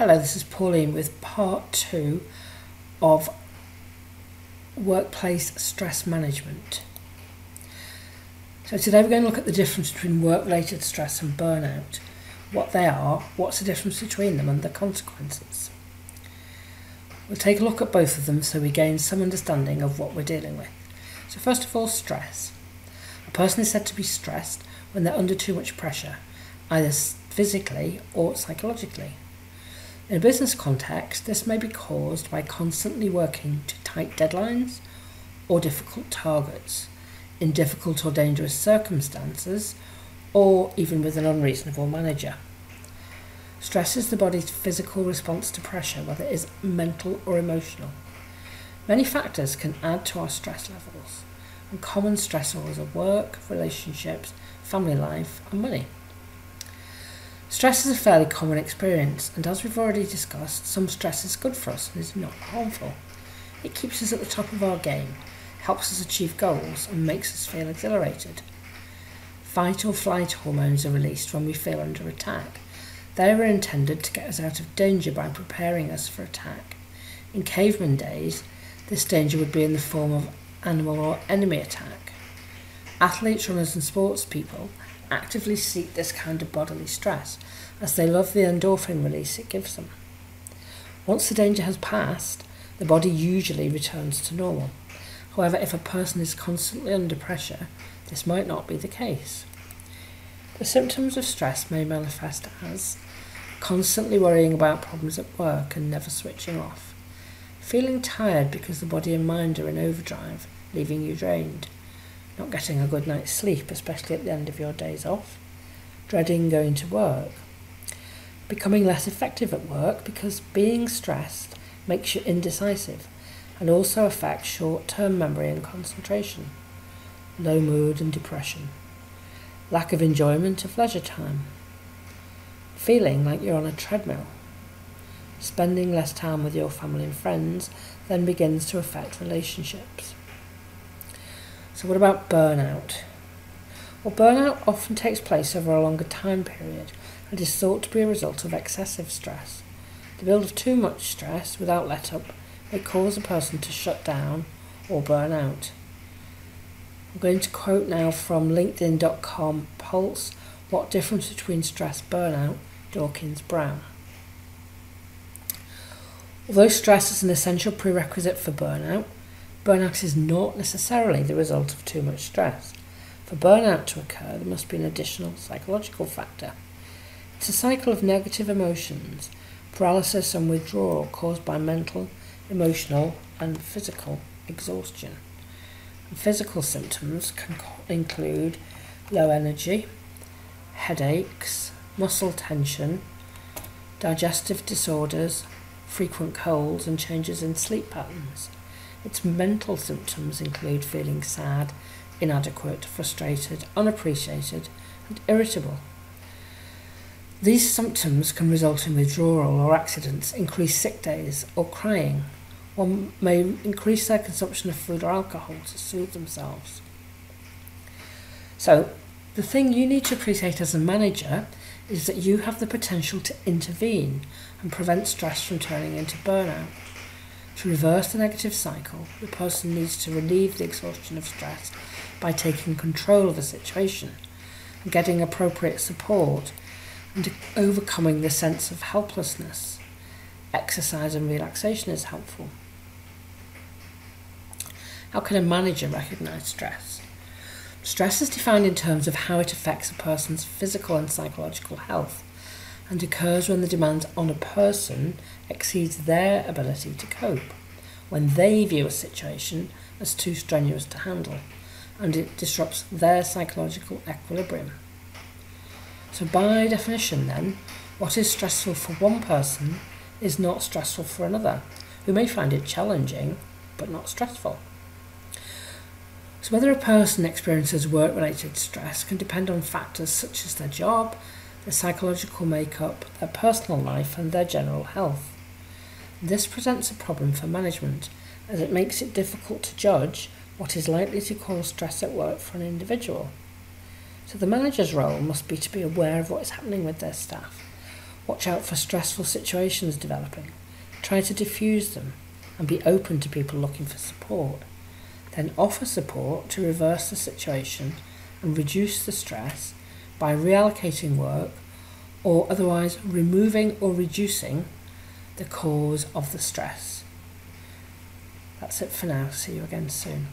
Hello, this is Pauline with part 2 of workplace stress management. So today we're going to look at the difference between work-related stress and burnout, what they are, what's the difference between them and the consequences. We'll take a look at both of them so we gain some understanding of what we're dealing with. So first of all, stress. A person is said to be stressed when they're under too much pressure, either physically or psychologically. In a business context, this may be caused by constantly working to tight deadlines or difficult targets, in difficult or dangerous circumstances, or even with an unreasonable manager. Stress is the body's physical response to pressure, whether it is mental or emotional. Many factors can add to our stress levels, and common stressors are work, relationships, family life, and money. Stress is a fairly common experience, and as we've already discussed, some stress is good for us and is not harmful. It keeps us at the top of our game, helps us achieve goals, and makes us feel exhilarated. Fight or flight hormones are released when we feel under attack. They were intended to get us out of danger by preparing us for attack. In caveman days, this danger would be in the form of animal or enemy attack. Athletes, runners, and sports people actively seek this kind of bodily stress, as they love the endorphin release it gives them. Once the danger has passed, the body usually returns to normal. However, if a person is constantly under pressure, this might not be the case. The symptoms of stress may manifest as constantly worrying about problems at work and never switching off, feeling tired because the body and mind are in overdrive, leaving you drained, not getting a good night's sleep, especially at the end of your days off, dreading going to work, becoming less effective at work because being stressed makes you indecisive and also affects short-term memory and concentration, low mood and depression, lack of enjoyment of leisure time, feeling like you're on a treadmill, spending less time with your family and friends then begins to affect relationships. So what about burnout? Well, burnout often takes place over a longer time period and is thought to be a result of excessive stress. The build of too much stress without let-up may cause a person to shut down or burn out. I'm going to quote now from linkedin.com Pulse, What Difference Between Stress Burnout, Dawkins Brown. Although stress is an essential prerequisite for burnout, burnout is not necessarily the result of too much stress. For burnout to occur, there must be an additional psychological factor. It's a cycle of negative emotions, paralysis and withdrawal caused by mental, emotional and physical exhaustion. And physical symptoms can include low energy, headaches, muscle tension, digestive disorders, frequent colds and changes in sleep patterns. Its mental symptoms include feeling sad, inadequate, frustrated, unappreciated, and irritable. These symptoms can result in withdrawal or accidents, increased sick days, or crying. One may increase their consumption of food or alcohol to soothe themselves. So, the thing you need to appreciate as a manager is that you have the potential to intervene and prevent stress from turning into burnout. To reverse the negative cycle, the person needs to relieve the exhaustion of stress by taking control of the situation, and getting appropriate support, and overcoming the sense of helplessness. Exercise and relaxation is helpful. How can a manager recognise stress? Stress is defined in terms of how it affects a person's physical and psychological health, and occurs when the demands on a person exceeds their ability to cope, when they view a situation as too strenuous to handle, and it disrupts their psychological equilibrium. So by definition then, what is stressful for one person is not stressful for another, who may find it challenging but not stressful. So whether a person experiences work-related stress can depend on factors such as their job, their psychological makeup, their personal life and their general health. This presents a problem for management, as it makes it difficult to judge what is likely to cause stress at work for an individual. So the manager's role must be to be aware of what is happening with their staff, Watch out for stressful situations developing. Try to diffuse them and be open to people looking for support. Then offer support to reverse the situation and reduce the stress by reallocating work or otherwise removing or reducing the cause of the stress. That's it for now. See you again soon.